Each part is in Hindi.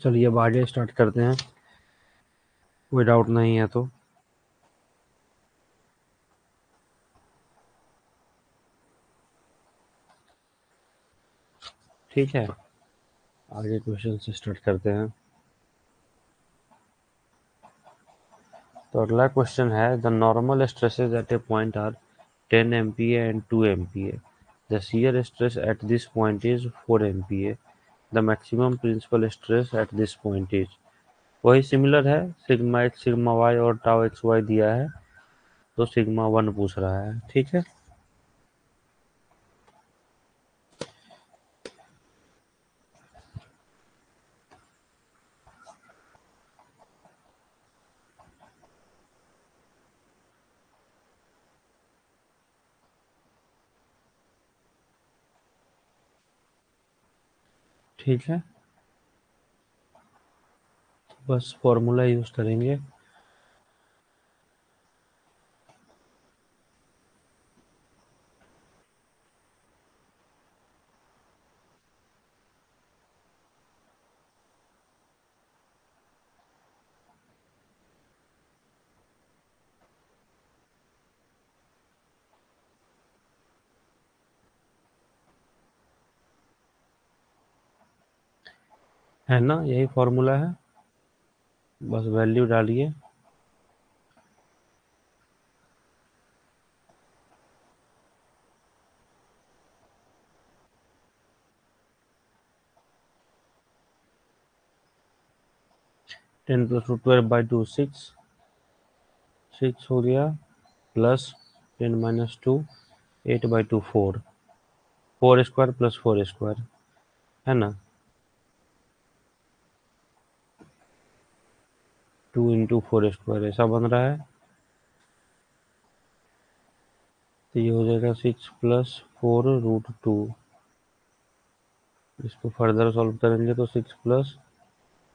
चलिए अब आगे स्टार्ट करते हैं, कोई डाउट नहीं है तो। ठीक है, आगे क्वेश्चन से स्टार्ट करते हैं। तो अगला क्वेश्चन है, the normal stresses at a point are 10 MPa and 2 MPa। The shear stress at this point is 4 MPa। The maximum principal stress at this point is. वही सिमिलर है, सिग्मा एक्स सिग्मा वाई और टाउ एक्स वाई दिया है, तो सिग्मा 1 पूछ रहा है। ठीक है, ठीक है, बस फॉर्मूला यूज करेंगे। है ना, यही फॉर्मूला है, बस वैल्यू डालिए। 10 + 2 12/2 6 हो गया, प्लस 10 - 2 8/2 4 4 स्क्वायर प्लस 4 स्क्वायर, है ना। 2 × 4 स्क्वायर ऐसा बन रहा है, तो ये हो जाएगा 6 + 4√2। इसको फर्दर सॉल्व करेंगे तो 6 +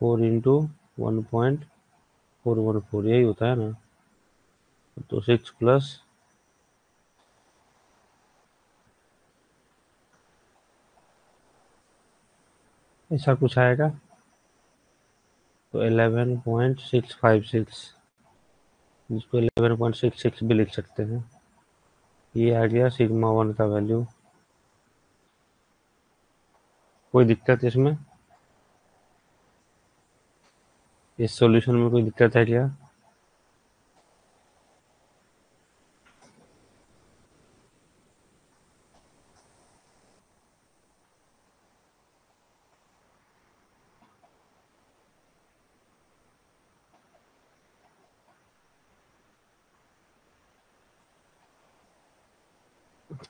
4 × 1.414 यही होता है ना। तो 6 प्लस ऐसा कुछ आएगा, तो 11.656, जिसको 11.66 भी लिख सकते हैं। ये आ गया सिग्मा 1 का वैल्यू। कोई दिक्कत इसमें, इस सॉल्यूशन में कोई दिक्कत है क्या?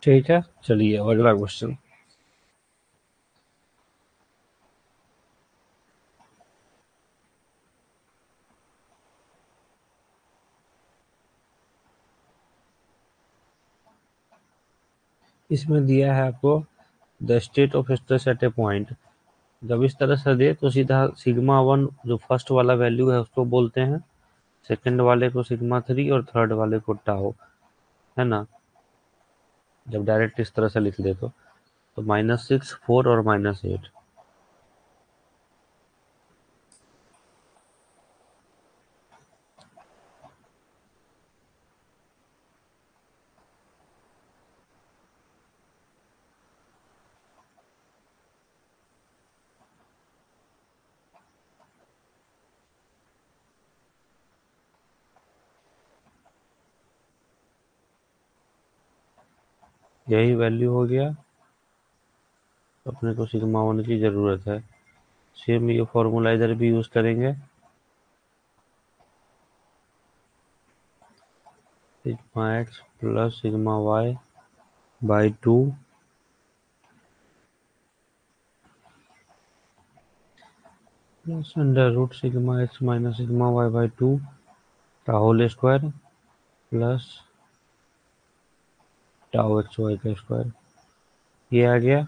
ठीक है, चलिए अगला क्वेश्चन। इसमें दिया है आपको, the state of stress eight a point. जब इस तरह से दे तो सीधा सिग्मा 1 जो फर्स्ट वाला वैल्यू है उसको बोलते हैं, सेकंड वाले को सिग्मा 3 और थर्ड वाले को टाउ, है ना। जब डायरेक्ट इस तरह से लिख दे तो -6 4 और -8। यही वैल्यू हो गया, अपने को सिग्मा 1 की जरूरत है। सेम ये फॉर्मूला इधर भी यूज करेंगे, sigma x plus sigma y by 2 plus √ sigma x minus sigma y by 2 का whole square plus tau x y का स्क्वायर। ये आ गया,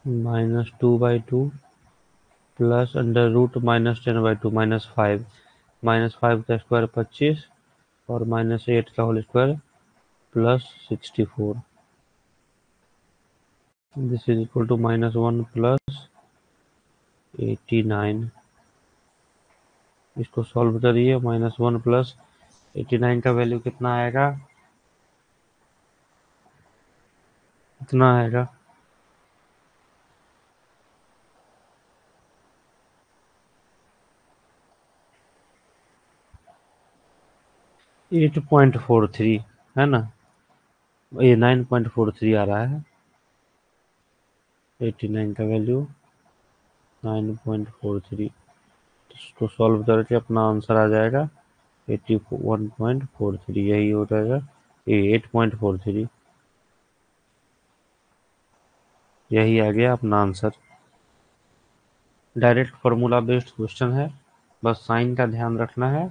-2/2 प्लस -10/2 -5 -5 का स्क्वायर 25 और -8 का whole square plus 64। This is equal to -1 plus 89। इसको सॉल्व करिए। -1 प्लस 89 का वैल्यू कितना आएगा? कितना आएगा? 8.43 है ना? ये 9.43 आ रहा है। 89 का वैल्यू 9.43। इसको सॉल्व करके अपना आंसर आ जाएगा 81.43। यही हो जाएगा, ये 8.43। यही आ गया अपना answer. Direct formula based question है, बस साइन का ध्यान रखना है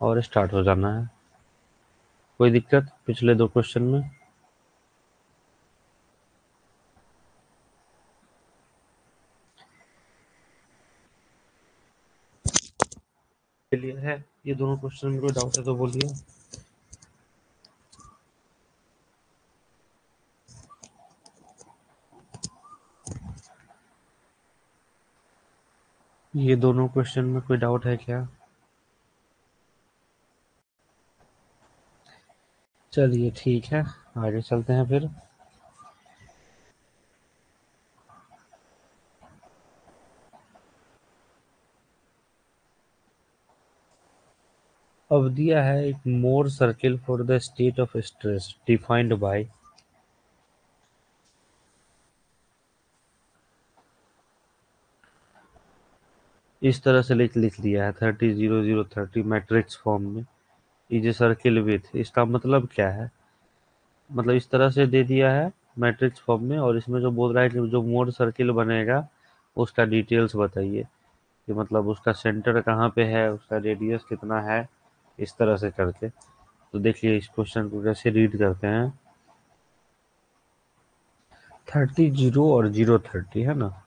और स्टार्ट हो जाना है। कोई दिक्कत पिछले दो क्वेश्चन में? क्लियर है? ये दोनों क्वेश्चन में कोई डाउट है तो बोलिए। ये दोनों क्वेश्चन में कोई डाउट है क्या? चलिए ठीक है, आगे चलते हैं फिर। अब दिया है एक Mohr circle for the state of stress defined by. इस तरह से लिख दिया है 30 0 0 30 मैट्रिक्स फॉर्म में। इज ए सर्किल विथ, इसका मतलब क्या है? मतलब इस तरह से दे दिया है मैट्रिक्स फॉर्म में, और इसमें जो बोल रहा है कि जो मोर सर्किल बनेगा उसका डिटेल्स बताइए, कि मतलब उसका सेंटर कहाँ पे है, उसका रेडियस कितना है, इस तरह से करके। तो देखिए इस क्वेश्चन को कैसे रीड करते हैं। 30 0 और 0 30 है ना?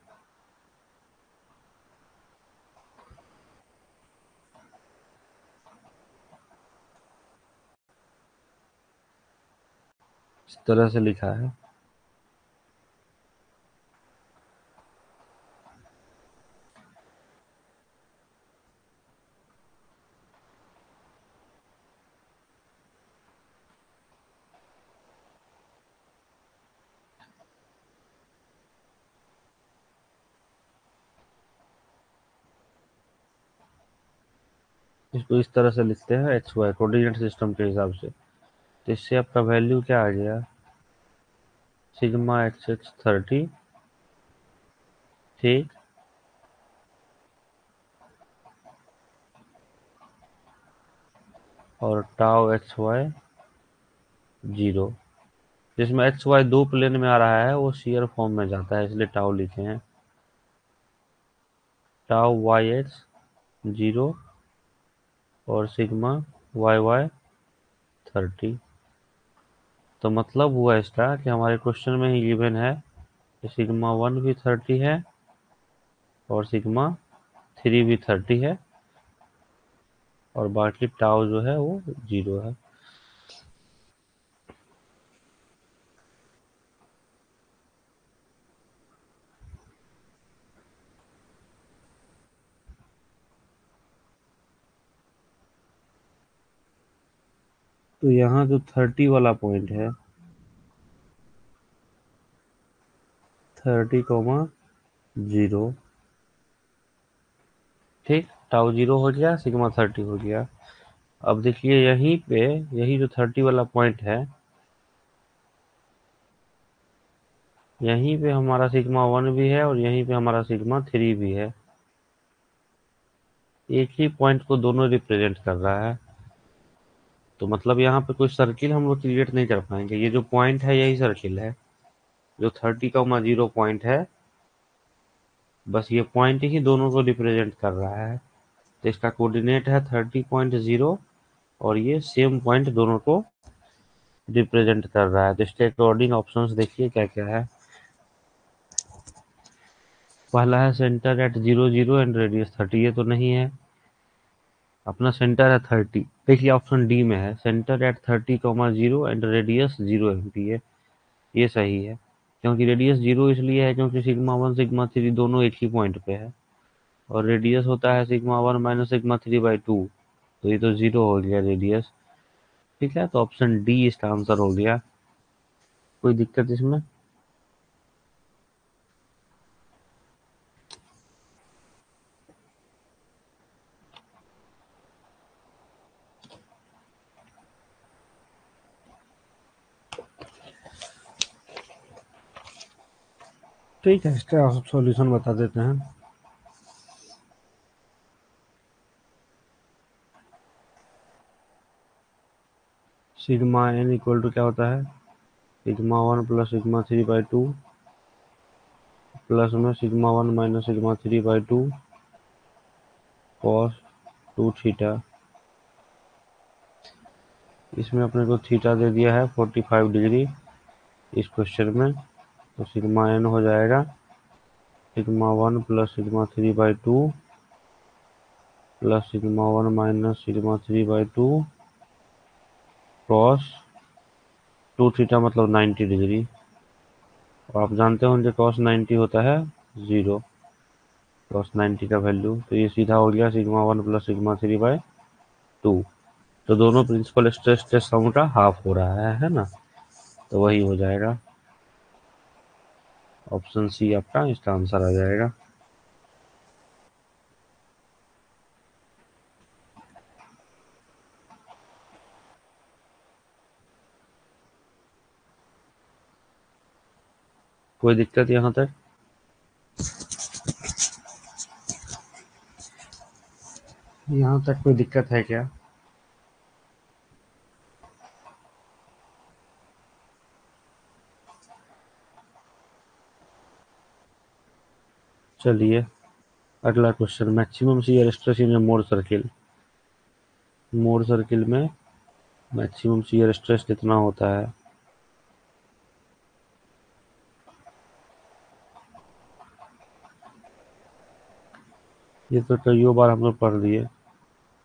इस तरह से लिखा है। इसको इस तरह से लिखते हैं एक्स वाई कोऑर्डिनेट सिस्टम के हिसाब से। तो इससे आपका वैल्यू क्या आ गया? सिग्मा एक्स एक्स 30, ठीक, और टाउ एक्स वाई 0। जिसमें एक्स वाई दो प्लेन में आ रहा है वो शेयर फॉर्म में जाता है, इसलिए टाउ लिखे हैं। टाउ वाई एक्स 0 और सिग्मा वाई वाई 30। तो मतलब हुआ इसका कि हमारे क्वेश्चन में ही गिवन है कि सिग्मा 1 भी 30 है और सिग्मा 3 भी 30 है, और बाकी टाउ जो है वो 0 है। तो यहाँ जो 30 वाला पॉइंट है, 30, 0, ठीक, टाउ 0 हो गया, सिग्मा 30 हो गया। अब देखिए यहीं पे, यही जो 30 वाला पॉइंट है, यहीं पे हमारा सिग्मा 1 भी है और यहीं पे हमारा सिग्मा 3 भी है। एक ही पॉइंट को दोनों रिप्रेजेंट कर रहा है। तो मतलब यहाँ पे कोई सर्किल हम लोग क्रिएट नहीं कर पाएंगे। ये जो पॉइंट है यही सर्किल है, जो 30, 0 पॉइंट है, बस ये पॉइंट ही दोनों को रिप्रेजेंट कर रहा है। तो इसका कोऑर्डिनेट है 30.0, और ये सेम पॉइंट दोनों को रिप्रेजेंट कर रहा है। तो इसके अकॉर्डिंग ऑप्शंस देखिए क्या क्या है। पहला है सेंटर एट 0 0 एंड रेडियस 30, ये तो नहीं है। अपना सेंटर है 30। देखिए ऑप्शन डी में है centre at 30, 0 and radius 0 MP है, ये सही है। क्योंकि रेडियस 0 इसलिए है क्योंकि सिग्मा 1 सिग्मा 3 दोनों एक ही पॉइंट पे है, और रेडियस होता है सिग्मा 1 माइनस सिग्मा 3 बाई 2, तो ये तो 0 हो गया रेडियस। ठीक है, तो ऑप्शन डी इसका आंसर हो गया। कोई दिक्कत इसमें? ठीक है, इसका सॉल्यूशन बता देते हैं। सिग्मा एन इक्वल टू क्या होता है, sigma 1 plus sigma 3 by 2 plus में sigma 1 minus sigma 3 by 2 cos 2 theta. इसमें अपने को थीटा दे दिया है 45 डिग्री इस क्वेश्चन में, तो सिग्मा एन हो जाएगा sigma 1 plus sigma 3 by 2 plus sigma 1 minus sigma 3 by 2 cos 2 theta मतलब 90 डिग्री। और आप जानते होंगे कॉस 90 होता है 0, कॉस 90 का वैल्यू, तो ये सीधा हो गया सिग्मा 1 प्लस सिग्मा 3 बाई 2। तो दोनों प्रिंसिपल स्ट्रेस टेस्ट सम का हाफ हो रहा है ना, तो वही हो जाएगा, ऑप्शन सी आपका इसका आंसर आ जाएगा। कोई दिक्कत यहाँ तक? यहाँ तक कोई दिक्कत है क्या? चलिए अगला question, maximum shear stress in a more circle. More circle में मैक्सिमम शियर स्ट्रेस कितना होता है? ये तो कईयों बार हम लोग पढ़ लिए,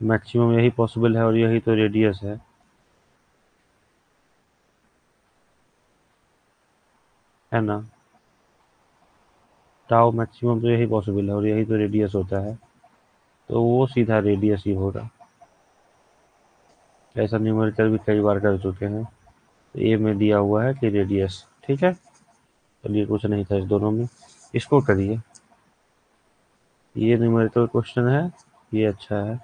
मैक्सिमम यही पॉसिबल है और यही तो रेडियस है ना। टाउ मैक्सिमम तो यही पॉसिबल है और यही तो रेडियस होता है, तो वो सीधा रेडियस ही होगा। ऐसा न्यूमेरिकल भी कई बार कर चुके हैं। तो ए में दिया हुआ है कि रेडियस। ठीक है, चलिए कुछ नहीं था इस दोनों में, इसको करिए। ये न्यूमेरिकल क्वेश्चन है, ये अच्छा है।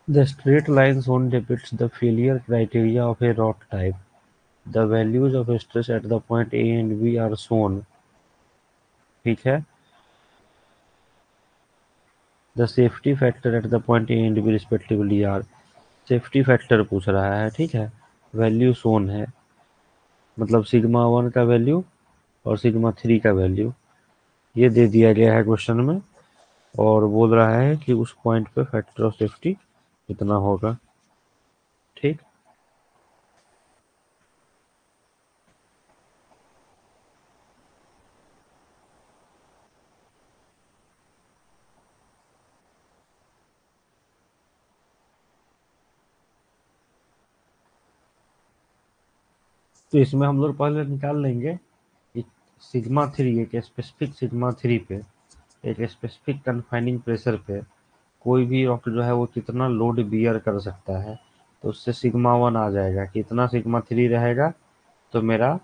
The straight line shown depicts the failure criteria of a rock type. The values of stress at the point A and B are shown. ठीक है, the safety factor at the point A and B respectively are, safety factor पूछ रहा है। ठीक है, वैल्यू शोन है मतलब सिग्मा 1 का वैल्यू और सिग्मा 3 का वैल्यू ये दे दिया गया है क्वेश्चन में, और बोल रहा है कि उस पॉइंट पे फैक्टर ऑफ सेफ्टी कितना होगा। ठीक, तो इसमें हम लोग पहले निकाल लेंगे कि सिग्मा 3 एक स्पेसिफिक सिग्मा 3 पे, एक स्पेसिफिक कन्फाइनिंग प्रेशर पे कोई भी रॉकेट जो है वो कितना लोड बियर कर सकता है, तो उससे सिग्मा 1 आ जाएगा, कितना सिग्मा 3 रहेगा, तो मेरा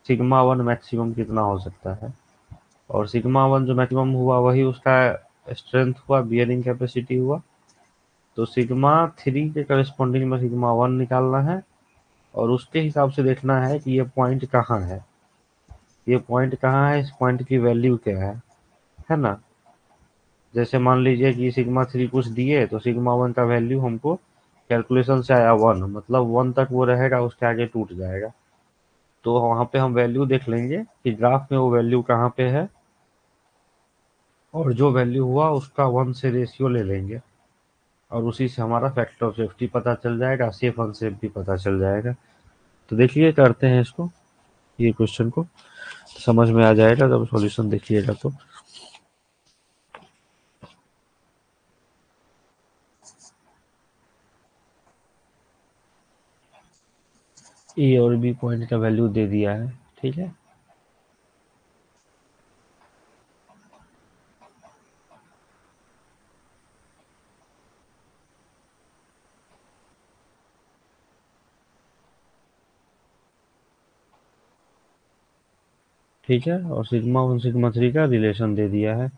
सिग्मा 1 मैक्सिमम कितना हो सकता है, और सिग्मा 1 जो मैक्सिमम हुआ वही उसका स्ट्रेंथ हुआ, बियरिंग कैपेसिटी हुआ। तो सिग्मा 3 के करस्पॉन्डिंग में सिग्मा 1 निकालना है, और उसके हिसाब से देखना है कि ये पॉइंट कहाँ है, ये पॉइंट कहाँ है, इस पॉइंट की वैल्यू क्या है ना। जैसे मान लीजिए कि सिग्मा 3 कुछ दिए, तो सिग्मा 1 का वैल्यू हमको कैलकुलेशन से आया 1, मतलब 1 तक वो रहेगा, उसके आगे टूट जाएगा। तो वहां पे हम वैल्यू देख लेंगे कि ग्राफ में वो वैल्यू कहाँ पे है, और जो वैल्यू हुआ उसका 1 से रेशियो ले लेंगे, और उसी से हमारा फैक्टर ऑफ सेफ्टी पता चल जाएगा, सेफ अनसेफ भी पता चल जाएगा। तो देखिए करते हैं इसको, ये क्वेश्चन को समझ में आ जाएगा जब सॉल्यूशन देखिएगा तो। ए और बी पॉइंट का वैल्यू दे दिया है, ठीक है। ठीक है, और सिग्मा 1 सिग्मा 3 का रिलेशन दे दिया है।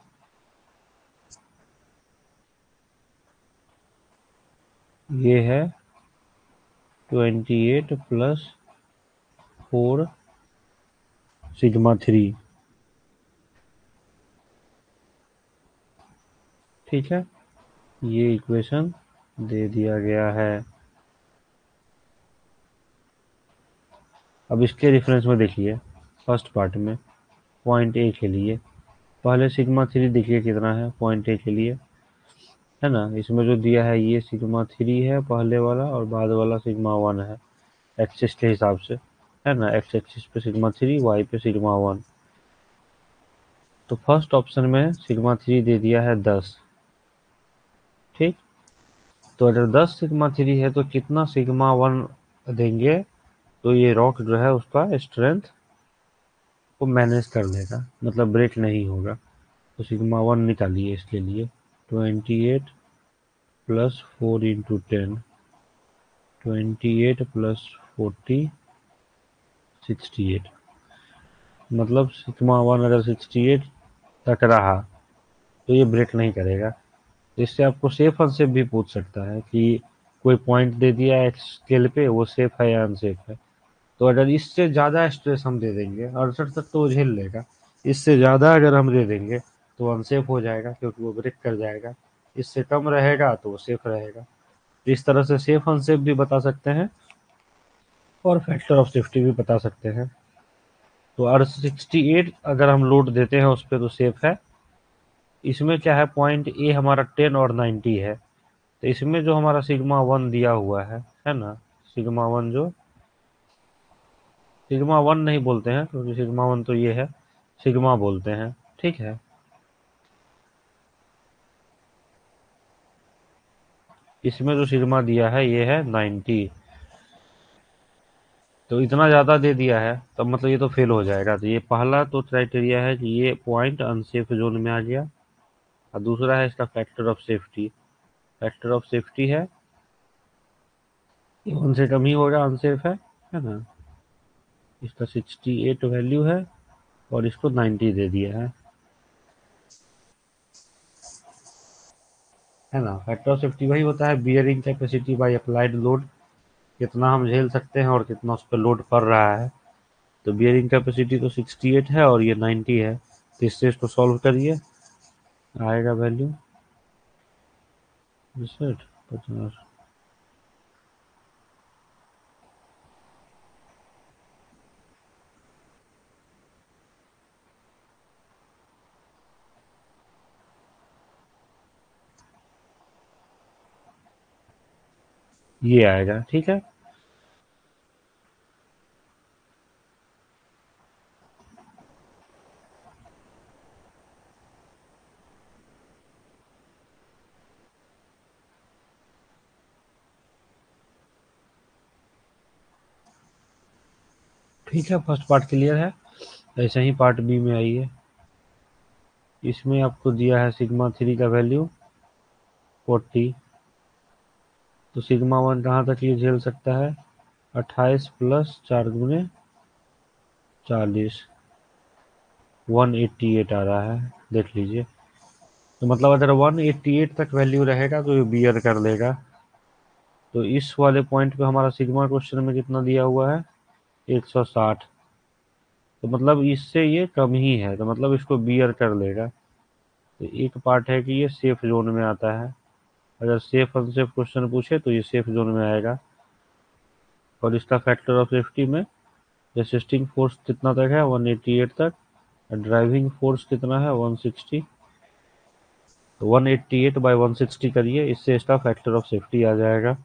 ये है 28 प्लस 4 सिग्मा 3, ठीक है। ये इक्वेशन दे दिया गया है। अब इसके रेफरेंस में देखिए, फर्स्ट पार्ट में पॉइंट ए के लिए पहले सिग्मा 3 देखिए कितना है पॉइंट ए के लिए, है ना। इसमें जो दिया है ये सिग्मा 3 है पहले वाला, और बाद वाला सिग्मा 1 है एक्सिस के हिसाब से, है ना। एक्स एक्सिस पे सिग्मा 3, वाई पे सिग्मा 1। तो फर्स्ट ऑप्शन में सिग्मा 3 दे दिया है 10, ठीक। तो अगर 10 सिग्मा 3 है तो कितना सिग्मा 1 देंगे, तो ये रॉक जो है उसका स्ट्रेंथ को मैनेज कर लेगा, मतलब ब्रेक नहीं होगा। तो सिग्मा 1 निकालिए इसके लिए। 28 प्लस 4 इंटू 10, 28 प्लस 40, 68। मतलब सिग्मा 1 अगर 68 तक रहा तो ये ब्रेक नहीं करेगा। इससे आपको सेफ अनसेफ भी पूछ सकता है कि कोई पॉइंट दे दिया है स्केल पे, वो सेफ है या अनसेफ है। तो अगर इससे ज़्यादा स्ट्रेस हम दे देंगे 68 तक तो वो झेल लेगा, इससे ज़्यादा अगर हम दे देंगे तो अनसेफ हो जाएगा क्योंकि वो ब्रेक कर जाएगा। इससे कम रहेगा तो वो सेफ रहेगा। इस तरह से सेफ अनसेफ भी बता सकते हैं और फैक्टर ऑफ सेफ्टी भी बता सकते हैं। तो अगर 68 अगर हम लोड देते हैं उस पर तो सेफ है। इसमें क्या है, पॉइंट ए हमारा 10 और 90 है। तो इसमें जो हमारा सिग्मा 1 दिया हुआ है ना, सिग्मा 1 जो सिग्मा 1 नहीं बोलते हैं क्योंकि सिग्मा 1 तो ये है, सिग्मा बोलते हैं, ठीक है। इसमें जो सिग्मा दिया है ये है 90। तो इतना ज़्यादा दे दिया है तब मतलब ये तो फेल हो जाएगा। तो ये पहला तो क्राइटेरिया है कि ये पॉइंट अनसेफ जोन में आ गया, और दूसरा है इसका factor of safety. Factor of safety है ये 1 से कम ही होगा, अनसेफ है ना। इसका 68 वैल्यू है और इसको 90 दे दिया है ना। फैक्टर ऑफ सेफ्टी वही होता है bearing capacity by applied load, कितना हम झेल सकते हैं और कितना उस पर लोड पड़ रहा है। तो बियरिंग कैपेसिटी तो 68 है और ये 90 है। तो इससे इसको सॉल्व करिए, आएगा वैल्यू 50। ये आएगा, ठीक है। ठीक है, फर्स्ट पार्ट क्लियर है। ऐसे ही पार्ट बी में आइए। इसमें आपको दिया है सिग्मा 3 का वैल्यू 40। तो सिग्मा 1 कहाँ तक ये झेल सकता है, 28 प्लस 4 गुने 40, 188 आ रहा है, देख लीजिए। तो मतलब अगर 188 तक वैल्यू रहेगा तो ये बियर कर लेगा। तो इस वाले पॉइंट पे हमारा सिग्मा क्वेश्चन में कितना दिया हुआ है, 160। तो मतलब इससे ये कम ही है, तो मतलब इसको बियर कर लेगा। तो एक पार्ट है कि ये सेफ जोन में आता है। अगर सेफ अनसेफ क्वेश्चन पूछे तो ये सेफ जोन में आएगा। और इसका फैक्टर ऑफ सेफ्टी में रेसिस्टिंग फोर्स कितना तक है, 188 तक। ड्राइविंग फोर्स कितना है, 160। तो 188 बाई 160 करिए, इससे इसका फैक्टर ऑफ सेफ्टी आ जाएगा।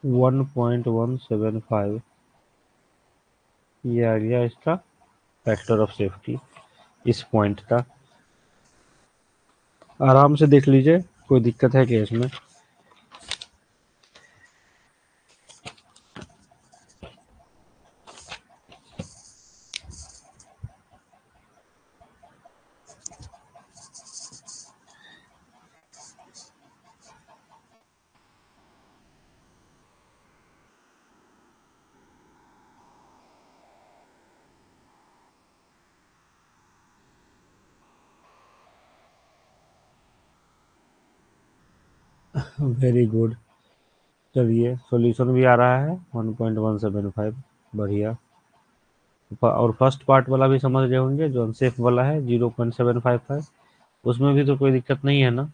वन 1.175, ये आ गया इसका फैक्टर ऑफ सेफ्टी इस पॉइंट का। आराम से देख लीजिए, कोई दिक्कत है क्या इसमें? Very good. चलिए सॉल्यूशन भी आ रहा है 1.175, बढ़िया। और फर्स्ट पार्ट वाला भी समझ गए होंगे, जो अनसेफ वाला है 0.755, उसमें भी तो कोई दिक्कत नहीं है ना?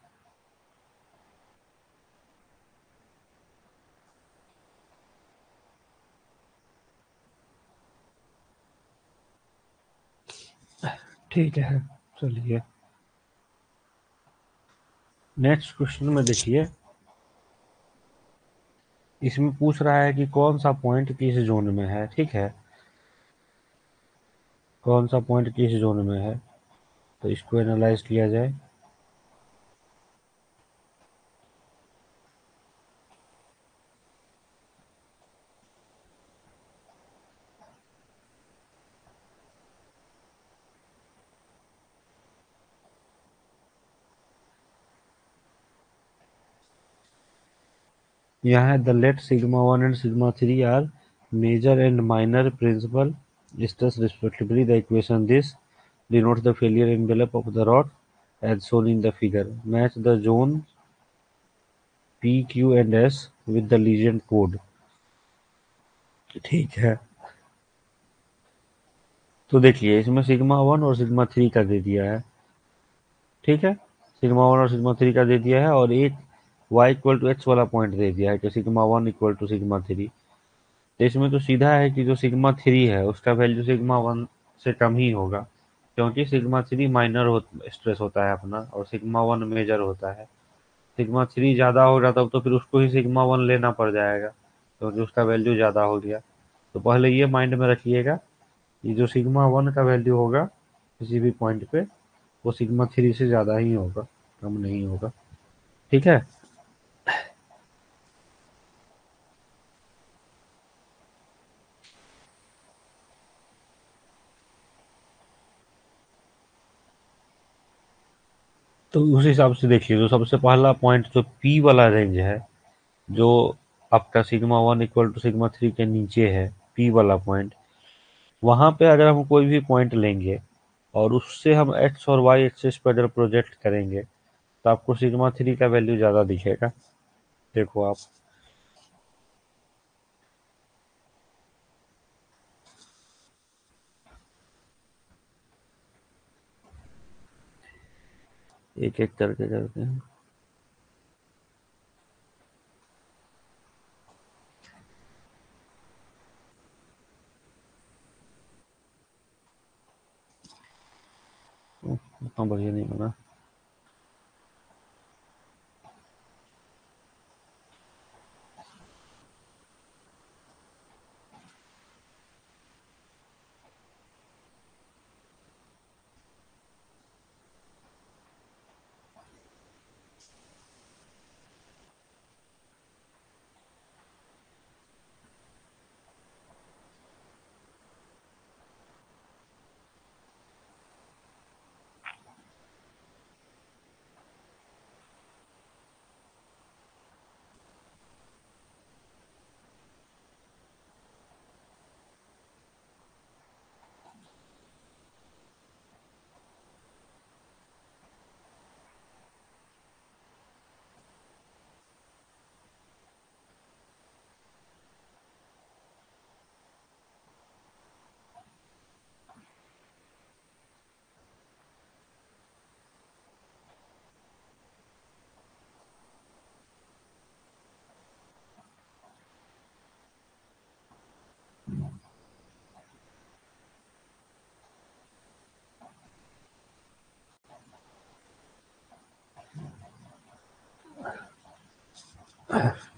ठीक है, चलिए नेक्स्ट क्वेश्चन में देखिए, इसमें पूछ रहा है कि कौन सा पॉइंट किस जोन में है। ठीक है, कौन सा पॉइंट किस जोन में है, तो इसको एनालाइज किया जाए। यहाँ है the let sigma 1 and sigma 3 are major and minor principal stress respectively. The equation this denotes the failure envelope of the rod as shown in the figure. Match the zone P, Q and S with the legend code. ठीक है, तो देखिए इसमें सिग्मा 1 और सिग्मा 3 का दे दिया है। ठीक है, सिग्मा 1 और सिग्मा 3 का दे दिया है, और एक y इक्वल टू एक्स वाला पॉइंट दे दिया है कि सिग्मा 1 इक्वल टू सिग्मा 3। तो इसमें तो सीधा है कि जो सिग्मा 3 है उसका वैल्यू सिग्मा 1 से कम ही होगा, क्योंकि सिग्मा 3 माइनर स्ट्रेस होता है अपना, और सिग्मा 1 मेजर होता है। सिग्मा 3 ज़्यादा होगा तब तो फिर उसको ही सिग्मा 1 लेना पड़ जाएगा, क्योंकि उसका वैल्यू ज़्यादा हो गया। तो पहले ये माइंड में रखिएगा कि जो सिग्मा 1 का वैल्यू होगा किसी भी पॉइंट पे, वो सिग्मा 3 से ज़्यादा ही होगा, कम नहीं होगा। ठीक है, तो उस हिसाब से देखिए, जो सबसे पहला पॉइंट जो पी वाला रेंज है, जो आपका सिग्मा 1 इक्वल टू सिग्मा 3 के नीचे है, पी वाला पॉइंट, वहां पे अगर हम कोई भी पॉइंट लेंगे और उससे हम एक्स और वाई एक्सिस पर अगर प्रोजेक्ट करेंगे, तो आपको सिग्मा 3 का वैल्यू ज़्यादा दिखेगा। देखो आप, एक एक करके करते हैं। उतना बढ़िया नहीं बना।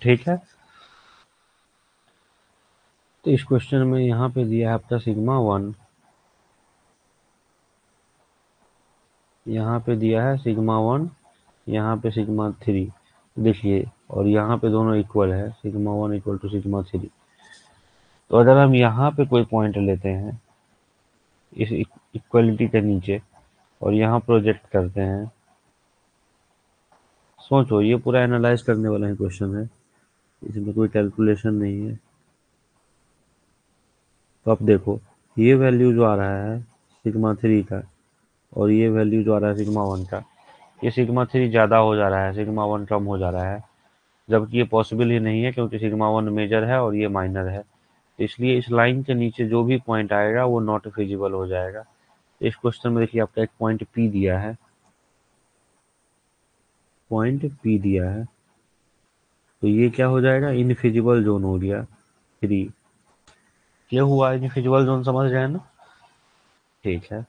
ठीक है, तो इस क्वेश्चन में यहाँ पे दिया है आपका सिग्मा 1, यहाँ पे दिया है सिग्मा 1 यहाँ पे सिग्मा थ्री देखिए, और यहाँ पे दोनों इक्वल है, sigma one equal to sigma three. तो अगर हम यहाँ पे कोई पॉइंट लेते हैं इस इक्वलिटी के नीचे और यहाँ प्रोजेक्ट करते हैं, सोचो, ये पूरा एनालाइज करने वाला ही क्वेश्चन है, इसमें कोई कैलकुलेशन नहीं है। तो अब देखो, ये वैल्यू जो आ रहा है सिग्मा थ्री का और ये वैल्यू जो आ रहा है सिग्मा वन का, ये सिग्मा थ्री ज़्यादा हो जा रहा है, सिग्मा वन कम हो जा रहा है, जबकि ये पॉसिबल ही नहीं है क्योंकि सिग्मा वन मेजर है और ये माइनर है। तो इसलिए इस लाइन के नीचे जो भी पॉइंट आएगा वो नॉट फिजिबल हो जाएगा। तो इस क्वेश्चन में देखिए आपका एक पॉइंट पी दिया है, पॉइंट पी दिया है, तो ये क्या हो जाएगा, इनफिजिबल जोन हो गया थ्री। ये हुआ इनफिजिबल जोन, समझ रहे हैं ना? ठीक है,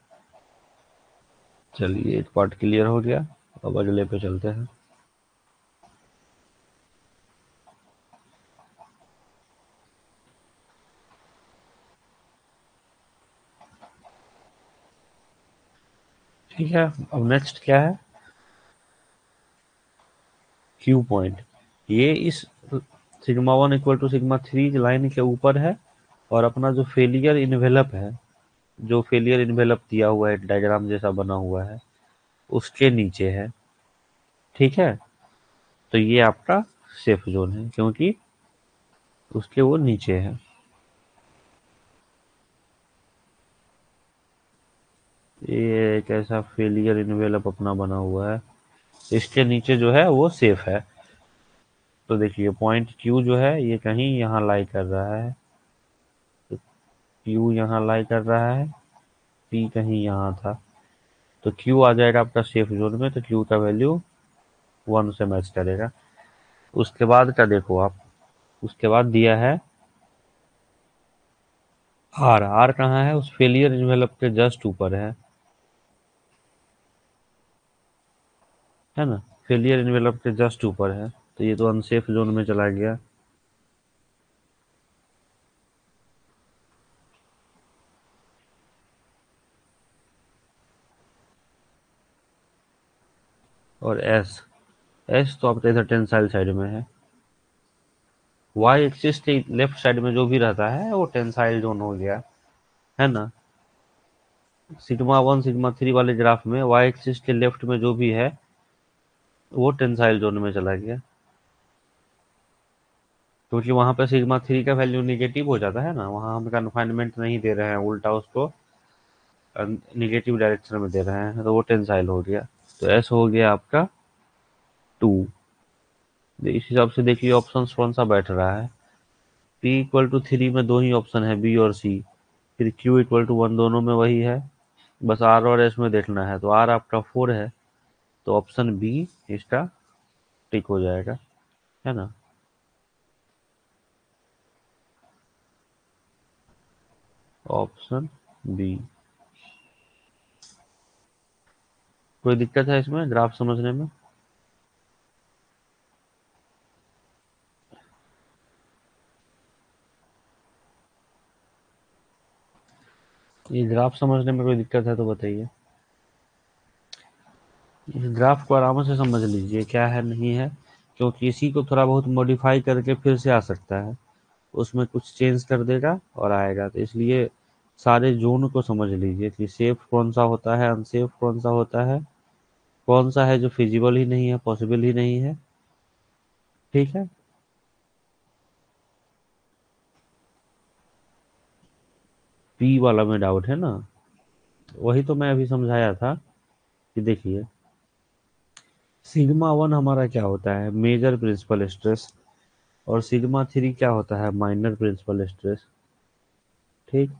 चलिए एक पार्ट क्लियर हो गया, अब अगले पे चलते हैं। ठीक है, अब नेक्स्ट क्या है, क्यू पॉइंट। ये इस sigma one equal to sigma three line के ऊपर है और अपना जो फेलियर इन्वेलप है, जो फेलियर इन्वेलप दिया हुआ है डायग्राम जैसा बना हुआ है, उसके नीचे है। ठीक है, तो ये आपका सेफ जोन है क्योंकि उसके वो नीचे है। ये एक ऐसा फेलियर इन्वेलप अपना बना हुआ है, इसके नीचे जो है वो सेफ है। तो देखिए पॉइंट क्यू जो है ये कहीं यहाँ लाई कर रहा है, तो क्यू यहाँ लाई कर रहा है, पी कहीं यहाँ था, तो क्यू आ जाएगा आपका सेफ जोन में, तो क्यू का वैल्यू वन से मैच करेगा। उसके बाद का देखो आप, उसके बाद दिया है आर। आर कहाँ है, उस फेलियर इन्वेलप के जस्ट ऊपर है ना, फेलियर इन्वेलप के जस्ट ऊपर है, तो ये तो अनसेफ जोन में चला गया। और एस, एस तो आपका इधर टेंसाइल साइड में है, वाई एक्सिस के लेफ्ट साइड में जो भी रहता है वो टेंसाइल जोन हो गया, है ना। सिग्मा वन सिग्मा थ्री वाले ग्राफ में वाई एक्सिस के लेफ्ट में जो भी है वो टेंसाइल जोन में चला गया, क्योंकि वहां पे सिग्मा थ्री का वैल्यू निगेटिव हो जाता है ना, वहां हम कन्फाइनमेंट नहीं दे रहे हैं, उल्टा उसको निगेटिव डायरेक्शन में दे रहे हैं, तो वो टेंसाइल हो गया। तो एस हो गया आपका टू। इस हिसाब से देखिए ऑप्शन कौन सा बैठ रहा है, पी इक्वल टू थ्री में दो ही ऑप्शन है, बी और सी, फिर क्यू इक्वल टू वन, दोनों में वही है, बस आर और एस में देखना है, तो आर आपका फोर है, तो ऑप्शन बी इसका टिक हो जाएगा, है ना। Option B. कोई दिक्कत है इसमें ग्राफ समझने में? ये ग्राफ समझने में कोई दिक्कत है तो बताइए। इस ग्राफ को आराम से समझ लीजिए क्या है नहीं है, क्योंकि इसी को थोड़ा बहुत मॉडिफाई करके फिर से आ सकता है, उसमें कुछ चेंज कर देगा और आएगा, तो इसलिए सारे जोन को समझ लीजिए कि सेफ कौन सा होता है, अनसेफ कौन सा होता है, कौन सा है जो फिजिबल ही नहीं है, पॉसिबल ही नहीं है। ठीक है, पी वाला में डाउट है ना, वही तो मैं अभी समझाया था कि देखिए सिग्मा वन हमारा क्या होता है, मेजर प्रिंसिपल स्ट्रेस, और सिग्मा थ्री क्या होता है, माइनर प्रिंसिपल स्ट्रेस। ठीक,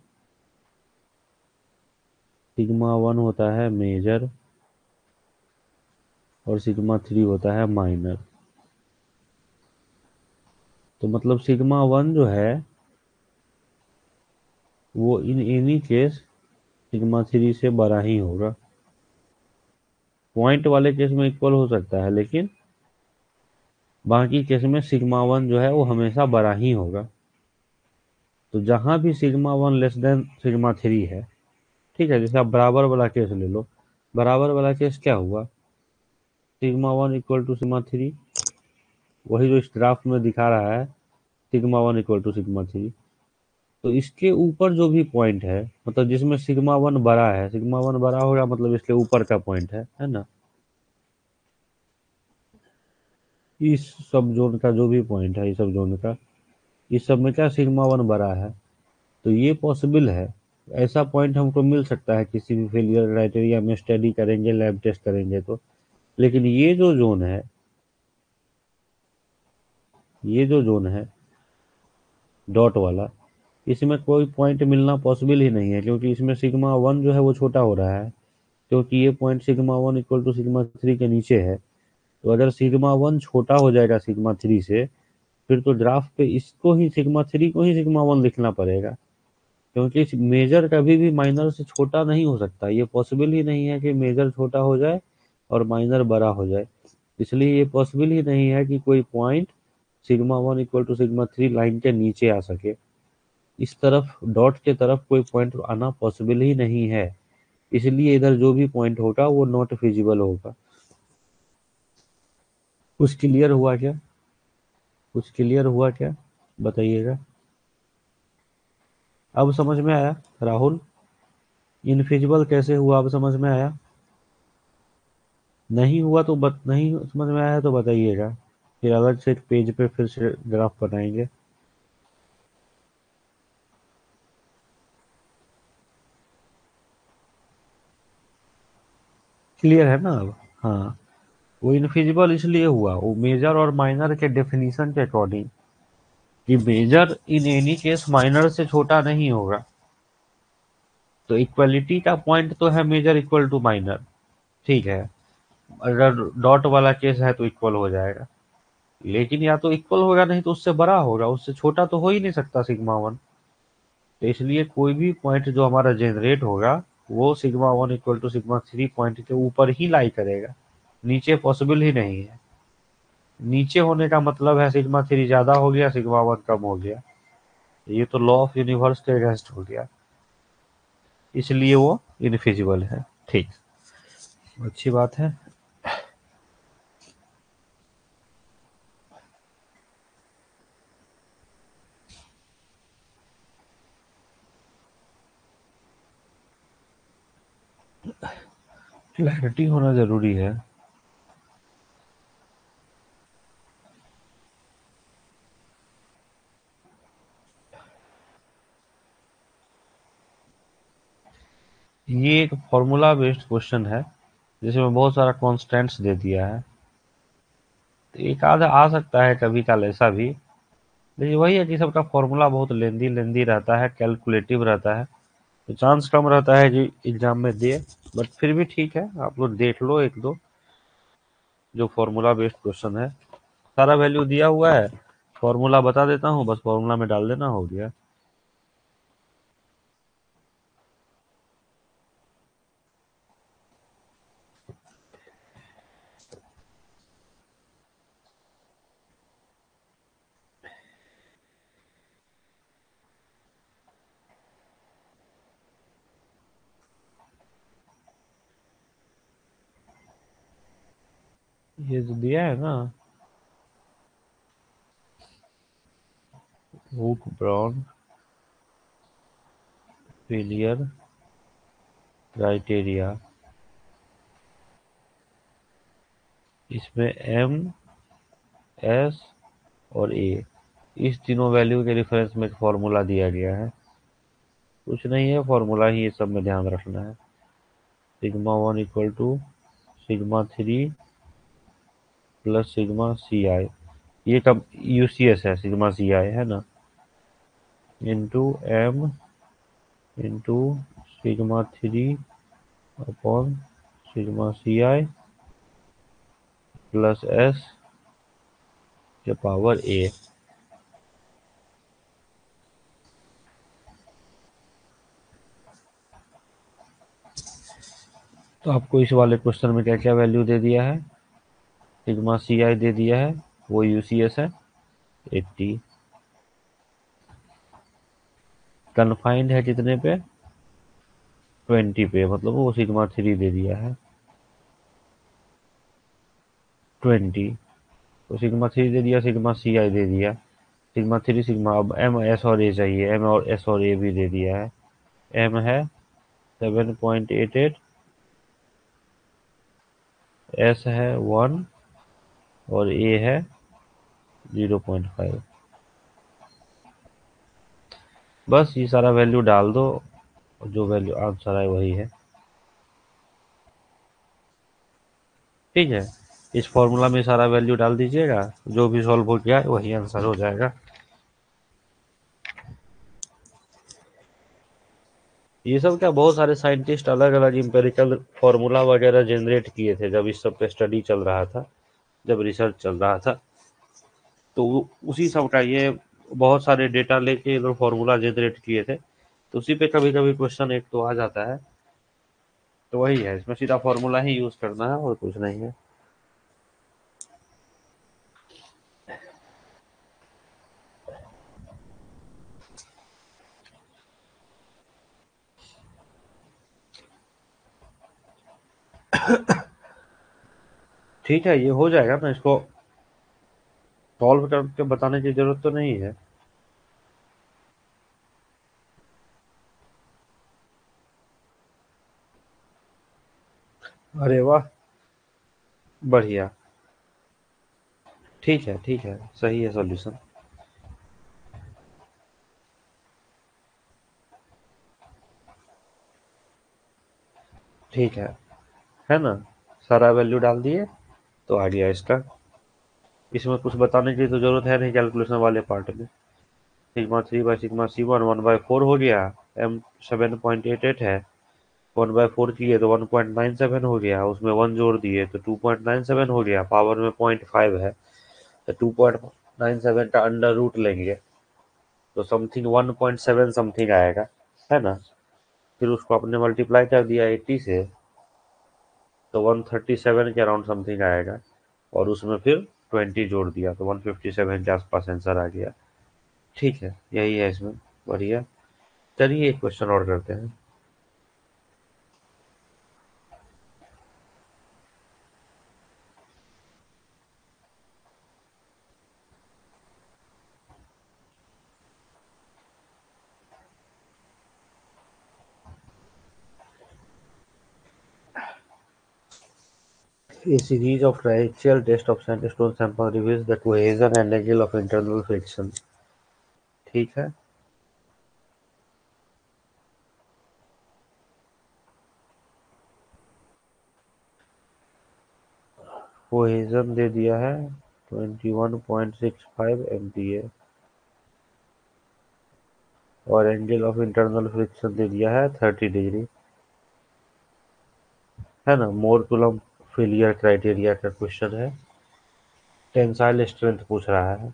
सिग्मा वन होता है मेजर और सिग्मा थ्री होता है माइनर। तो मतलब सिग्मा वन जो है वो इन एनी केस सिग्मा थ्री से बड़ा ही होगा, पॉइंट वाले केस में इक्वल हो सकता है लेकिन बाकी केस में सिग्मा वन जो है वो हमेशा बड़ा ही होगा। तो जहां भी sigma one less than sigma three है, ठीक है, जैसे आप बराबर वाला केस ले लो, बराबर वाला केस क्या हुआ, sigma one equal to sigma three, वही जो इस ग्राफ में दिखा रहा है, sigma one equal to sigma three. तो इसके ऊपर जो भी पॉइंट है, मतलब जिसमें सिग्मा वन बड़ा है, सिग्मा वन बड़ा होगा मतलब इसके ऊपर का पॉइंट है ना। इस सब जोन का जो भी पॉइंट है, इस सब जोन का, इस सब में क्या सिग्मा वन बड़ा है, तो ये पॉसिबल है। ऐसा पॉइंट हमको मिल सकता है किसी भी फेलियर क्राइटेरिया में स्टडी करेंगे, लैब टेस्ट करेंगे तो। लेकिन ये जो जोन है डॉट वाला, इसमें कोई पॉइंट मिलना पॉसिबल ही नहीं है, क्योंकि इसमें सिग्मा वन जो है वो छोटा हो रहा है, क्योंकि ये point sigma one equal to sigma three के नीचे है। तो अगर सिग्मा वन छोटा हो जाएगा सिग्मा थ्री से, फिर तो ग्राफ पे इसको ही सिग्मा थ्री को ही सिग्मा वन लिखना पड़ेगा, क्योंकि मेजर कभी भी माइनर से छोटा नहीं हो सकता। ये पॉसिबल ही नहीं है कि मेजर छोटा हो जाए और माइनर बड़ा हो जाए। इसलिए ये पॉसिबल ही नहीं है कि कोई point sigma one equal to sigma three line के नीचे आ सके। इस तरफ डॉट के तरफ कोई पॉइंट आना पॉसिबल ही नहीं है। इसलिए इधर जो भी पॉइंट होगा वो नॉट फिजिबल होगा। कुछ क्लियर हुआ क्या? कुछ क्लियर हुआ क्या? बताइएगा। अब समझ में आया राहुल? इनफिजिबल कैसे हुआ, अब समझ में आया? नहीं हुआ तो नहीं समझ में आया तो बताइएगा, फिर अलग से एक पेज पे फिर से ग्राफ बनाएंगे। क्लियर है ना अब? हाँ। वो इनफिजिबल इसलिए हुआ, वो मेजर और माइनर के डेफिनेशन के अकॉर्डिंग, कि major in any case minor से छोटा नहीं होगा। तो इक्वलिटी का पॉइंट तो है मेजर इक्वल टू माइनर, ठीक है। अगर डॉट वाला केस है तो इक्वल हो जाएगा, लेकिन या तो इक्वल होगा, नहीं तो उससे बड़ा होगा, उससे छोटा तो हो ही नहीं सकता सिग्मा वन। तो इसलिए कोई भी पॉइंट जो हमारा जनरेट होगा, वो sigma one equal to sigma three point के ऊपर ही लाई करेगा, नीचे पॉसिबल ही नहीं है। नीचे होने का मतलब है सिग्मा थ्री ज्यादा हो गया, सिग्मा वन कम हो गया। ये तो लॉ ऑफ यूनिवर्स के अगेंस्ट हो गया, इसलिए वो इनफिजिबल है। ठीक, अच्छी बात है। क्लैरिटी होना जरूरी है। ये एक फॉर्मूला बेस्ड क्वेश्चन है, जिसमें बहुत सारा कॉन्स्टेंट्स दे दिया है। तो एक आधा आ सकता है कभी काल ऐसा भी, लेकिन वही है कि सबका फॉर्मूला बहुत लेंदी लेंदी रहता है, कैलकुलेटिव रहता है, तो चांस कम रहता है कि एग्जाम में दे। बट फिर भी ठीक है, आप लोग देख लो एक दो जो फॉर्मूला बेस्ड क्वेश्चन है। सारा वैल्यू दिया हुआ है, फॉर्मूला बता देता हूँ, बस फॉर्मूला में डाल देना, हो गया। ये जो दिया है ना, हुक ब्राउन फेलियर क्राइटेरिया, इसमें एम, एस और ए, इस तीनों वैल्यू के रेफरेंस में एक फॉर्मूला दिया गया है। कुछ नहीं है, फॉर्मूला ही ये सब में ध्यान रखना है। Sigma one equal to sigma three plus sigma c i, ये कब यूसीएस है, सिग्मा सी आई है ना, into m into sigma three upon sigma c i plus s के पावर ए। तो आपको इस वाले क्वेश्चन में क्या क्या वैल्यू दे दिया है? सिग्मा सी आई दे दिया है, वो यूसीएस है 80। कन्फाइंड है कितने पे? 20 पे, मतलब वो सिग्मा थ्री दे दिया है। 20, तो सिग्मा 3 दे दिया, सिग्मा सी आई दे दिया, सिग्मा 3 सिग्मा, अब एम एस और ए चाहिए, एम और एस और ए भी दे दिया है। एम है 7.88, एस है 1 और ए है 0.5। बस ये सारा वैल्यू डाल दो, जो वैल्यू आंसर आए वही है। ठीक है, इस फॉर्मूला में सारा वैल्यू डाल दीजिएगा, जो भी सॉल्व हो गया वही आंसर हो जाएगा। ये सब क्या, बहुत सारे साइंटिस्ट अलग अलग इम्पेरिकल फॉर्मूला वगैरह जनरेट किए थे जब इस सब पे स्टडी चल रहा था, जब रिसर्च चल रहा था, तो उसी सब का ये बहुत सारे डेटा लेके इधर फॉर्मूला जनरेट किए थे, तो उसी पे कभी कभी क्वेश्चन एक तो आ जाता है। तो वही है, इसमें सीधा फॉर्मूला ही यूज करना है और कुछ नहीं है। ठीक है, ये हो जाएगा ना, इसको सॉल्व करके बताने की जरूरत तो नहीं है। अरे वाह, बढ़िया। ठीक है, सही है सॉल्यूशन। ठीक है ना, सारा वैल्यू डाल दिए तो आ गया इसका। इसमें कुछ बताने की तो जरूरत है नहीं कैलकुलेशन वाले पार्ट में। सिग्मा 3/σ1 1/4 हो गया, एम 7.88 है, 1/4 किए तो 1.97 हो गया, उसमें 1 जोड़ दिए तो 2.97 हो गया, पावर में 0.5 है, तो 2.97 का अंडर रूट लेंगे तो समथिंग 1.7 समथिंग आएगा, है ना। फिर उसको आपने मल्टीप्लाई कर दिया 80 से, तो 137 के अराउंड समथिंग आएगा, और उसमें फिर 20 जोड़ दिया तो 157 के आसपास आंसर आ गया। ठीक है, यही है इसमें। बढ़िया। चलिए एक क्वेश्चन और करते हैं। A series of triaxial tests of sandstone sample reveals the cohesion and angle of internal friction। ठीक है, कोहेजन दे दिया है 21.65 MPa, और एंगल ऑफ इंटरनल फ्रिक्शन दे दिया है 30 डिग्री, है ना। मोर कूलम्ब फेलियर क्राइटेरिया का क्वेश्चन है, टेंसाइल स्ट्रेंथ पूछ रहा है।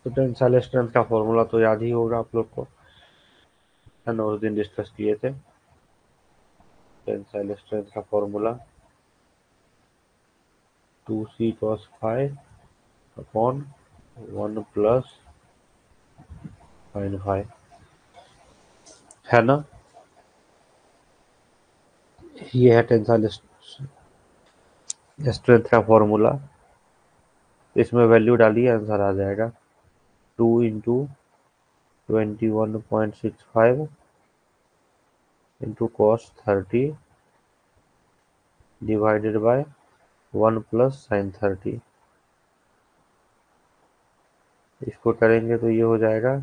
तो टेंसाइल स्ट्रेंथ का फॉर्मूला तो याद ही होगा आप लोग को, है ना, उस दिन डिस्कस किए थे। टेंसाइल स्ट्रेंथ का formula 2c cos phi upon 1 plus sin phi, है ना। ये है टेंसाइल स्ट्रेंथ का फॉर्मूला। इसमें वैल्यू डालिए, आंसर आ जाएगा। 2 × 21.65 into cos 30 divided by 1 plus sin 30। इसको करेंगे तो ये हो जाएगा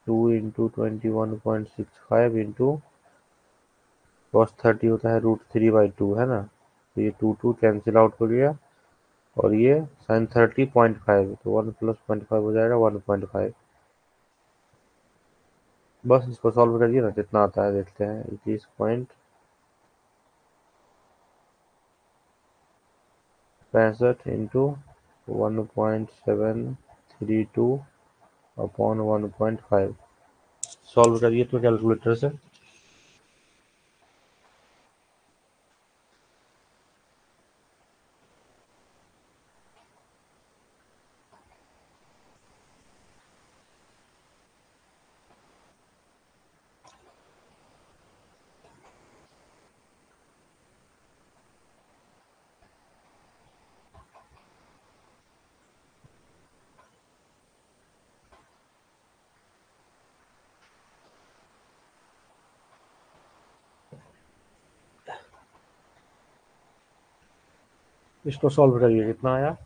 2 × 21.65 इंटू cos 30 होता है √3/2, है ना। तो ये 2 कैंसिल आउट हो गया, और ये sin 30 0.5, तो 1 प्लस 0.5 हो जाएगा 1.5। बस इसको सॉल्व करिए ना, कितना आता है देखते हैं। 21.65 इंटू 1.732 अपॉन 1.5। सॉल्व करिए तो कैलकुलेटर से। इसको सॉल्व करिए, कितना आया?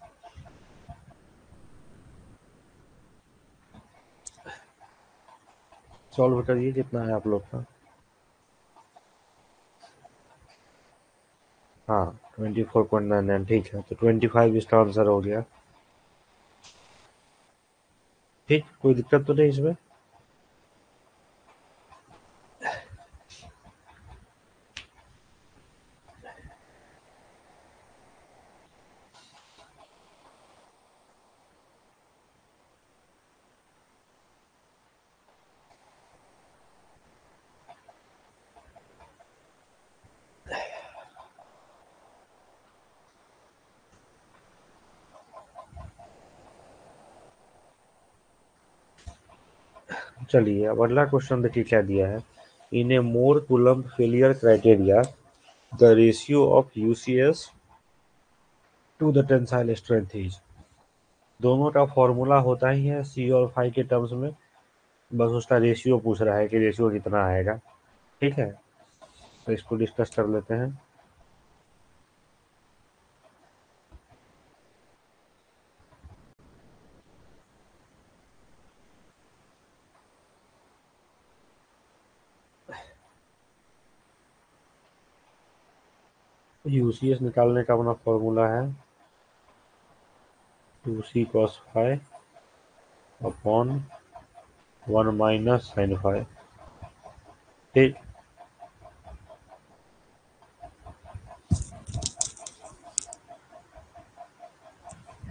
सॉल्व करिए, कितना है आप लोग का? हाँ 24.99, ठीक है, तो 25 इसका आंसर हो गया। ठीक, कोई दिक्कत तो नहीं इसमें? चलिए अब अगला क्वेश्चन देखिए क्या दिया है। In a Mohr Coulomb failure criteria the ratio of UCS to the tensile strength is. दोनों का फॉर्मूला होता ही है सी और फाई के टर्म्स में, बस उसका रेशियो पूछ रहा है कि रेशियो कितना आएगा। ठीक है, तो इसको डिस्कस कर लेते हैं। यूसीएस निकालने का अपना फॉर्मूला है 2c cos phi upon 1 minus sine phi. ठीक,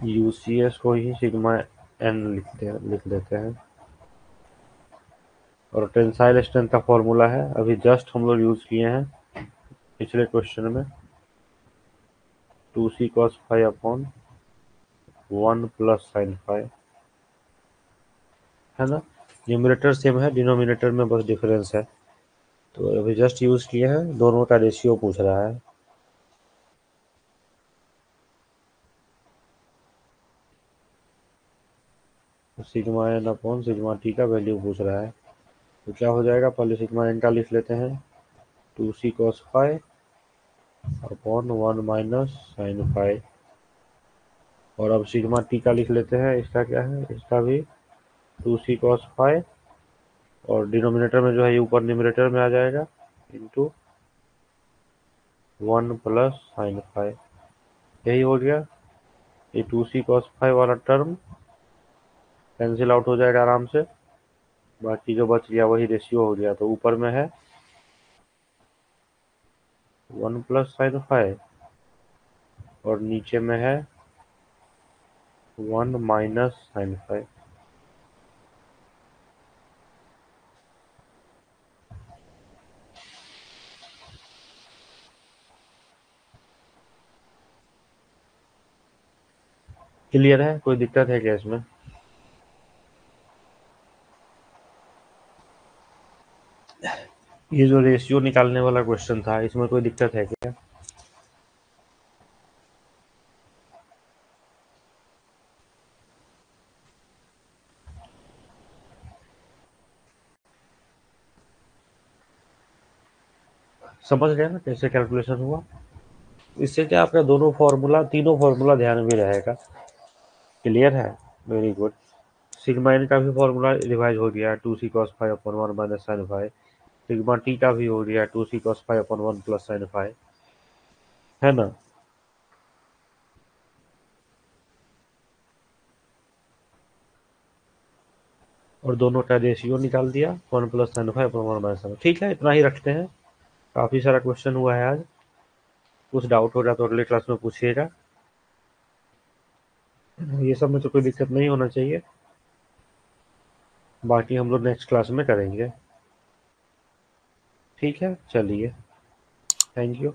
यूसीएस को ही सिग्मा एन लिख देते हैं, और टेंसाइल स्ट्रेंथ का फॉर्मूला है अभी जस्ट हम लोग यूज किए हैं पिछले क्वेश्चन में, 2c cos phi upon 1 plus sine phi, है ना। न्यूमरेटर सेम है, डिनोमिनेटर में बस डिफरेंस है। तो अभी जस्ट यूज किए हैं, दोनों का रेशियो पूछ रहा है। Sigma n upon sigma t का वैल्यू पूछ रहा है, तो क्या हो जाएगा, पहले सिग्मा एन का लिख लेते हैं 2c cos phi upon 1 minus sine phi, और अब सिग्मा टी का लिख लेते हैं, इसका क्या है, इसका भी 2c cos फाई, और डिनोमिनेटर में जो है ये ऊपर न्यूमरेटर में आ जाएगा इंटू 1 प्लस साइन फाई। यही हो गया। ये 2c cos फाई वाला टर्म कैंसिल आउट हो जाएगा आराम से, बाकी जो बच गया वही रेशियो हो गया। तो ऊपर में है 1 प्लस साइन फाई, और नीचे में है 1 माइनस साइन फाई। क्लियर है, कोई दिक्कत है क्या इसमें? ये जो रेशियो निकालने वाला क्वेश्चन था, इसमें कोई दिक्कत है क्या? समझ गए ना कैसे कैलकुलेशन हुआ? इससे क्या आपका दोनों फॉर्मूला, तीनों फॉर्मूला ध्यान में रहेगा। क्लियर है, वेरी गुड। सिग्मा इन का भी फॉर्मूला रिवाइज हो गया, 2c cos phi upon 1 minus sine phi. Sigma t का भी हो गया 2c cos phi upon 1 plus sine phi, है ना। और दोनों का रेशियो निकाल दिया 1 plus sine phi upon 1 minus sine. ठीक है, इतना ही रखते हैं, काफी सारा क्वेश्चन हुआ है आज। कुछ डाउट हो रहा तो अगले क्लास में पूछिएगा। ये सब में तो कोई दिक्कत नहीं होना चाहिए, बाकी हम लोग नेक्स्ट क्लास में करेंगे। ठीक है, चलिए, थैंक यू।